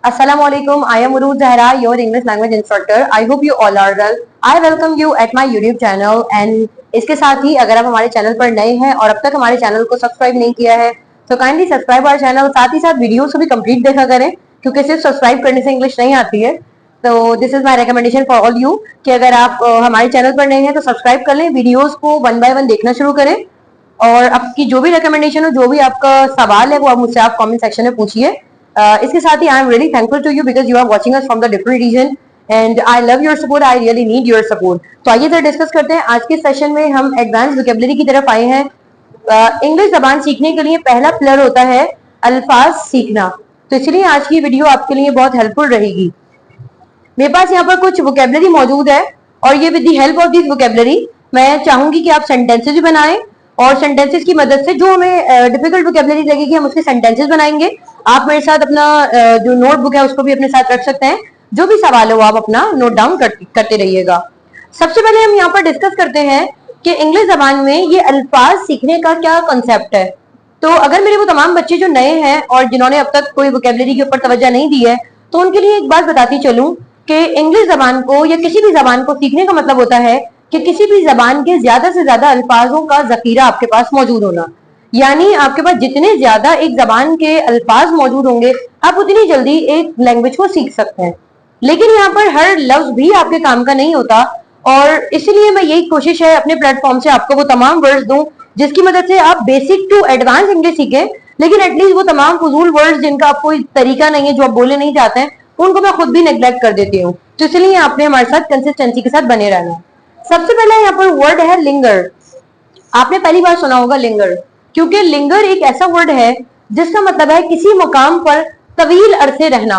Assalamualaikum. I am Uruj Zahra, your English language instructor. I hope you all are well. I welcome you at my YouTube channel and इसके साथ ही अगर आप हमारे channel पर नए हैं और अब तक हमारे चैनल को सब्सक्राइब नहीं किया है तो काइंडली सब्सक्राइब आवर चैनल, साथ ही साथ वीडियोस को भी कंप्लीट देखा करें क्योंकि सिर्फ सब्सक्राइब करने से इंग्लिश नहीं आती है। तो this is my recommendation for all you कि अगर आप हमारे चैनल पर नए हैं तो सब्सक्राइब कर लें, वीडियोस को वन बाय वन देखना शुरू करें और आपकी जो भी रिकमेंडेशन हो, जो भी आपका सवाल है वो आप मुझसे आप कमेंट सेक्शन में पूछिए। इसके साथ ही I am really thankful to you because you are watching us from the different region and I love your support, I really need your support. तो आइए जरा डिस्कस करते हैं। आज के सेशन में हम एडवांस वोकैबुलरी की तरफ आए हैं। इंग्लिश जबान सीखने के लिए पहला पिलर होता है अल्फाज सीखना, तो इसलिए आज की वीडियो आपके लिए बहुत हेल्पफुल रहेगी। मेरे पास यहाँ पर कुछ वोकैबुलरी मौजूद है और ये with the help of this vocabulary मैं चाहूंगी कि आप सेंटेंसेस भी बनाएं और सेंटेंसेस की मदद से जो हमें डिफिकल्ट वोकैबुलरी लगेगी हम उसके सेंटेंसेस बनाएंगे। आप मेरे साथ अपना जो नोटबुक है उसको भी अपने साथ रख सकते हैं, जो भी सवाल हो आप अपना नोट डाउन करते रहिएगा। सबसे पहले हम यहाँ पर डिस्कस करते हैं कि इंग्लिश जबान में ये अल्फाज सीखने का क्या कॉन्सेप्ट है। तो अगर मेरे वो तमाम बच्चे जो नए हैं और जिन्होंने अब तक कोई वोकैबुलरी के ऊपर तवज्जो नहीं दी है तो उनके लिए एक बात बताती चलूं कि इंग्लिश जबान को या किसी भी जबान को सीखने का मतलब होता है कि किसी भी जबान के ज्यादा से ज्यादा अल्फाजों का जखीरा आपके पास मौजूद होना, यानी आपके पास जितने ज्यादा एक जबान के अल्फाज मौजूद होंगे आप उतनी जल्दी एक लैंग्वेज को सीख सकते हैं। लेकिन यहाँ पर हर लफ्ज भी आपके काम का नहीं होता और इसलिए मैं यही कोशिश है अपने प्लेटफॉर्म से आपको वो तमाम वर्ड्स दूं जिसकी मदद से आप बेसिक टू एडवांस इंग्लिश सीखें, लेकिन एटलीस्ट वो तमाम फजूल वर्ड्स जिनका आप कोई तरीका नहीं है, जो आप बोले नहीं चाहते हैं, उनको मैं खुद भी नेग्लेक्ट कर देती हूँ। तो इसलिए आपने हमारे साथ कंसिस्टेंसी के साथ बने रहना। सबसे पहले यहाँ पर वर्ड है लिंगर। आपने पहली बार सुना होगा लिंगर, क्योंकि लिंगर एक ऐसा वर्ड है जिसका मतलब है किसी मुकाम पर तवील अरसे रहना।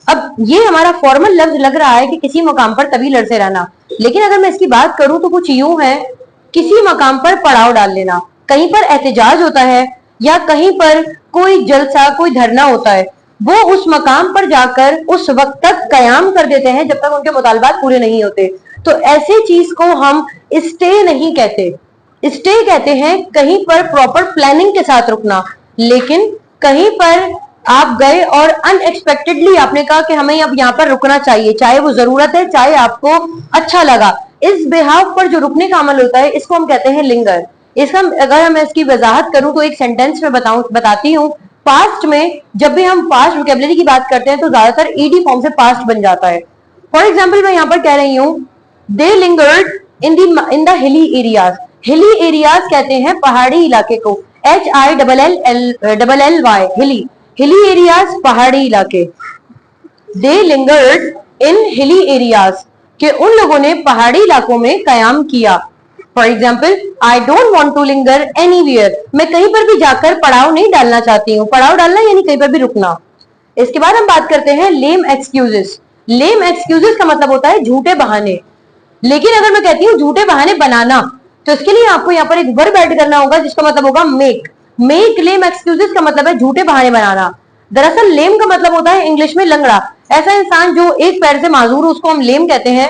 अब ये हमारा फॉर्मल लफ्ज लग रहा है कि किसी मुकाम पर तवील अरसे रहना, लेकिन अगर मैं इसकी बात करूं तो कुछ यूं है, किसी मकाम पर पड़ाव डाल लेना। कहीं पर एहतजाज होता है या कहीं पर कोई जलसा, कोई धरना होता है, वो उस मकाम पर जाकर उस वक्त तक कयाम कर देते हैं जब तक उनके मुतालबात पूरे नहीं होते। तो ऐसे चीज को हम स्टे नहीं कहते, स्टे कहते हैं कहीं पर प्रॉपर प्लानिंग के साथ रुकना। लेकिन कहीं पर आप गए और अनएक्सपेक्टेडली आपने कहा कि हमें अब यहाँ पर रुकना चाहिए, चाहे वो जरूरत है चाहे आपको अच्छा लगा, इस बिहाव पर जो रुकने का अमल होता है इसको हम कहते हैं लिंगर। इसका अगर मैं इसकी वजाहत करूं तो एक सेंटेंस में बताती हूँ। पास्ट में जब भी हम पास्ट वोकैबुलरी की बात करते हैं तो ज्यादातर ईडी फॉर्म से पास्ट बन जाता है। फॉर एग्जाम्पल मैं यहाँ पर कह रही हूँ they lingered in the hilly areas. Hilly areas कहते हैं पहाड़ी इलाके को, HILLY हिली, हिली एरियाज पहाड़ी इलाके। दे लिंगर्ड इन हिली एरियाज के उन लोगों ने पहाड़ी इलाकों में कयाम किया। For example I don't want to linger anywhere, मैं कहीं पर भी जाकर पड़ाव नहीं डालना चाहती हूँ। पड़ाव डालना यानी कहीं पर भी रुकना। इसके बाद हम बात करते हैं लेम एक्सक्यूजेस। लेम एक्सक्यूजेस का मतलब होता है झूठे बहाने। लेकिन अगर मैं कहती हूँ झूठे बहाने बनाना तो इसके लिए आपको यहाँ पर एक वर्ब ऐड करना होगा जिसका मतलब होगा मेक। मेक लेम एक्सक्यूजेस का मतलब है झूठे बहाने बनाना। दरअसल लेम का मतलब होता है इंग्लिश में लंगड़ा। ऐसा इंसान जो एक पैर से माजूर हो उसको हम लेम कहते हैं।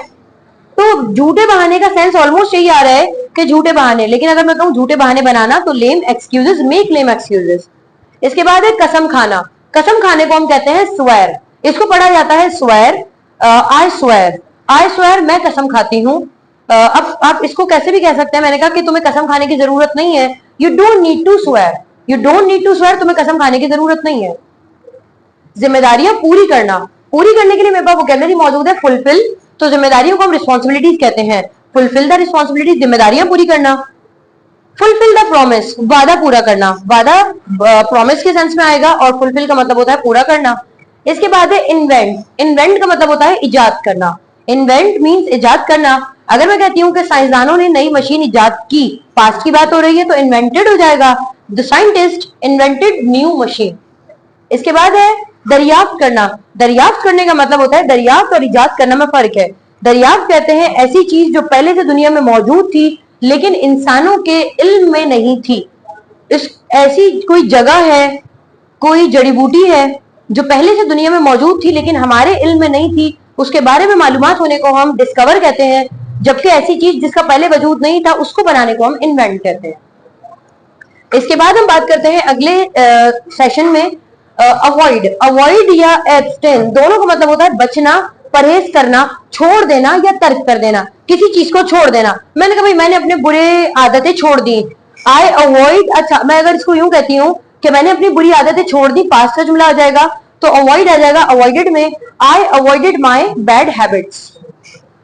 तो झूठे बहाने का सेंस ऑलमोस्ट यही आ रहा है कि झूठे बहाने, लेकिन अगर मैं कहूँ झूठे बहाने बनाना तो लेम एक्सक्यूजेस, मेक लेम एक्सक्यूजेस। इसके बाद है कसम खाना। कसम खाने को हम कहते हैं स्वेयर। इसको पढ़ा जाता है swear, I swear, I swear, मैं कसम खाती हूँ। अब आप इसको कैसे भी कह सकते हैं, मैंने कहा कि तुम्हें कसम खाने की जरूरत नहीं है, you don't need to swear, you don't need to swear, तुम्हें कसम खाने की जरूरत नहीं है। जिम्मेदारियां पूरी करना, पूरी करने के लिए मेरे पास वोकैबुलरी मौजूद है फुलफिल। तो जिम्मेदारियों को हम रिस्पॉन्सिबिलिटीज कहते हैं। फुलफिल द रिस्पॉन्सिबिलिटीज, जिम्मेदारियां पूरी करना। फुलफिल द प्रॉमिस, वादा पूरा करना। वादा प्रॉमिस के सेंस में आएगा और फुलफिल का मतलब होता है पूरा करना। इसके बाद है इन्वेंट। इन्वेंट का मतलब होता है इजाद करना। इन्वेंट मीन्स इजाद करना। अगर मैं कहती हूँ कि साइंसदानों ने नई मशीन इजाद की, पास्ट की बात हो रही है तो इन्वेंटेड हो जाएगा, the scientist invented new machine. इसके बाद है दरियाफ्त करना। दरियाफ्त करने का मतलब होता है, दरियाफ्त और इजाद करना में फर्क है। दरियाफ्त कहते हैं ऐसी चीज जो पहले से दुनिया में मौजूद थी लेकिन इंसानों के इल्म में नहीं थी। इस ऐसी कोई जगह है, कोई जड़ी बूटी है जो पहले से दुनिया में मौजूद थी लेकिन हमारे इल्म में नहीं थी, उसके बारे में मालूमात होने को हम डिस्कवर कहते हैं। जबकि ऐसी चीज जिसका पहले वजूद नहीं था उसको बनाने को हम इन्वेंट कहते हैं। इसके बाद हम बात करते हैं अगले सेशन में अवॉइड, अवॉइड या एब्सटेन दोनों का मतलब होता है बचना, परहेज करना, छोड़ देना या तर्क कर देना, किसी चीज को छोड़ देना। मैंने कहा भाई मैंने अपने बुरे आदतें छोड़ दी, आई अवॉइड। अच्छा, मैं अगर इसको यूं कहती हूँ कि मैंने अपनी बुरी आदतें छोड़ दी, पास्ट का जुमला आ जाएगा तो अवॉइड आ जाएगा। अवॉइडेड में आई अवॉइडेड माई बैड हैबिट्स।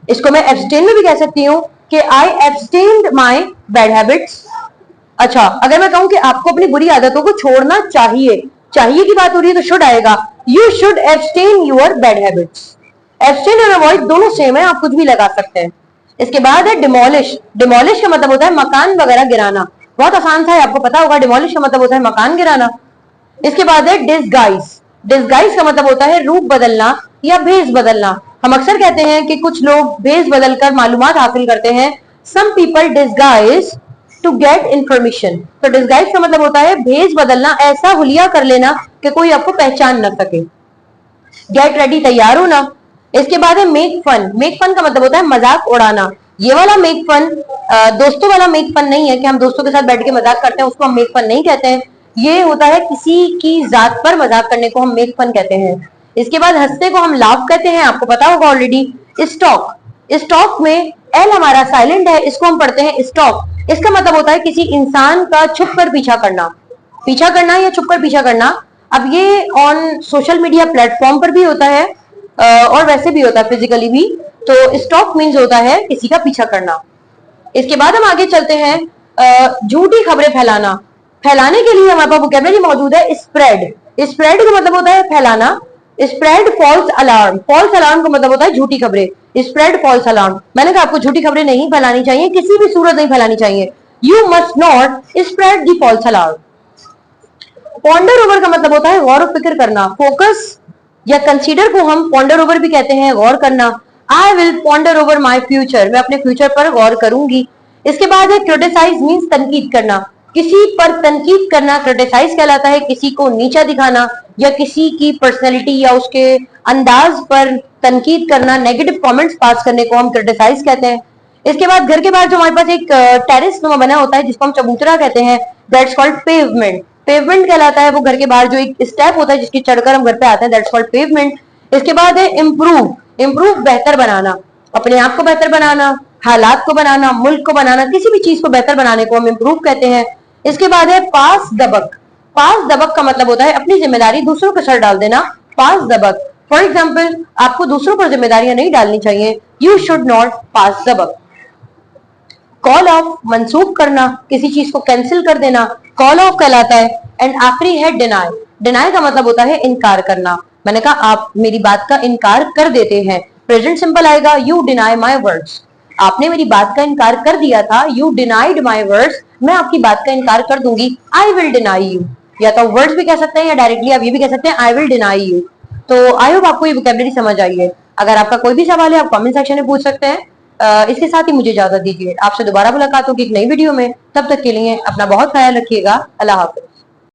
इसको मैं एब्सटेन में भी कह सकती हूँ कि आई एब्सटेन्ड माई बैड हैबिट्स। अच्छा, अगर मैं कहूं कि आपको अपनी बुरी आदतों को छोड़ना चाहिए, चाहिए की बात हो रही है तो शुड आएगा। You should abstain your bad habits. Abstain और अवॉइड दोनों सेम है, आप कुछ भी लगा सकते हैं। इसके बाद है डिमोलिश। डिमोलिश का मतलब होता है मकान वगैरह गिराना। बहुत आसान था, आपको पता होगा डिमोलिश का मतलब होता है मकान गिराना। इसके बाद है डिसगाइज। डिसगाइज का मतलब होता है रूप बदलना या भेष बदलना। हम अक्सर कहते हैं कि कुछ लोग भेष बदलकर मालूमात हासिल करते हैं। Some people disguise to get information. तो डिसगाइज का मतलब होता है भेष बदलना, ऐसा हुलिया कर लेना कि कोई आपको पहचान न सके। गेट रेडी, तैयार होना। इसके बाद है मेक फन। मेक फन का मतलब होता है मजाक उड़ाना। ये वाला मेक फन दोस्तों वाला मेक फन नहीं है कि हम दोस्तों के साथ बैठ के मजाक करते हैं, उसको हम मेक फन नहीं कहते हैं। ये होता है किसी की जात पर मजाक करने को हम मेक फन कहते हैं। इसके बाद हंसने को हम लाभ कहते हैं, आपको पता होगा ऑलरेडी। स्टॉक, स्टॉक में एल हमारा साइलेंट है, इसको हम पढ़ते हैं स्टॉक। इसका मतलब होता है किसी इंसान का छुप कर पीछा करना, पीछा करना या छुप कर पीछा करना। अब ये ऑन सोशल मीडिया प्लेटफॉर्म पर भी होता है और वैसे भी होता है फिजिकली भी। तो स्टॉक मीन्स होता है किसी का पीछा करना। इसके बाद हम आगे चलते हैं झूठी खबरें फैलाना। फैलाने के लिए हमारे पास वोकैबुलरी मौजूद है स्प्रेड। स्प्रेड का मतलब होता है फैलाना। Spread false alarm. False alarm का मतलब होता है झूठी खबरें। Spread false alarm. मैंने कहा आपको झूठी खबरें नहीं फैलानी चाहिए, किसी भी सूरत नहीं फैलानी चाहिए। You must not spread the false alarm. Ponder over का मतलब होता है गौर फिक्र करना। फोकस या कंसीडर को हम पॉन्डर ओवर भी कहते हैं, गौर करना। I will ponder over my future. मैं अपने फ्यूचर पर गौर करूंगी। इसके बाद है क्रिटिसाइज मीन्स तनकीद करना। किसी पर तनकीद करना क्रिटिसाइज कहलाता है। किसी को नीचा दिखाना या किसी की पर्सनैलिटी या उसके अंदाज पर तनकीद करना, नेगेटिव कमेंट्स पास करने को हम क्रिटिसाइज कहते हैं। इसके बाद घर के बाहर जो हमारे पास एक टेरेस नुमा बना होता है जिसको हम चबूतरा कहते हैं, दैट्स कॉल्ड पेवमेंट। पेवमेंट कहलाता है वो घर के बाहर जो एक स्टेप होता है जिसकी चढ़कर हम घर पे आते हैं, दैट्स कॉल्ड पेवमेंट। इसके बाद है इम्प्रूव। इम्प्रूव बेहतर बनाना, अपने आप को बेहतर बनाना, हालात को बनाना, मुल्क को बनाना, किसी भी चीज को बेहतर बनाने को हम इम्प्रूव कहते हैं। इसके बाद है पास दबक। पास दबक का मतलब होता है अपनी जिम्मेदारी दूसरों के सर डाल देना, पास दबक। फॉर एग्जाम्पल, आपको दूसरों पर जिम्मेदारियां नहीं डालनी चाहिए, you should not pass the buck. Call off, मंसूख करना, किसी चीज को कैंसिल कर देना, कॉल ऑफ कहलाता है। एंड आखिरी है डिनाई। डिनाई का मतलब होता है इनकार करना। मैंने कहा आप मेरी बात का इनकार कर देते हैं, प्रेजेंट सिंपल आएगा, यू डिनाई माई वर्ड्स। आपने मेरी बात का इनकार कर दिया था, यू डिनाइड माई वर्ड्स। मैं आपकी बात का इनकार कर दूंगी, आई विल डिनाई यू। या तो वर्ड्स भी कह सकते हैं या डायरेक्टली आप ये भी कह सकते हैं, आई विल डिनाई यू। तो आई होप आपको ये वोकैबुलरी समझ आई है। अगर आपका कोई भी सवाल है आप कमेंट सेक्शन में पूछ सकते हैं। इसके साथ ही मुझे इजाजत दीजिए, आपसे दोबारा मुलाकात होगी एक नई वीडियो में। तब तक के लिए अपना बहुत ख्याल रखिएगा। अल्लाह हाफिज।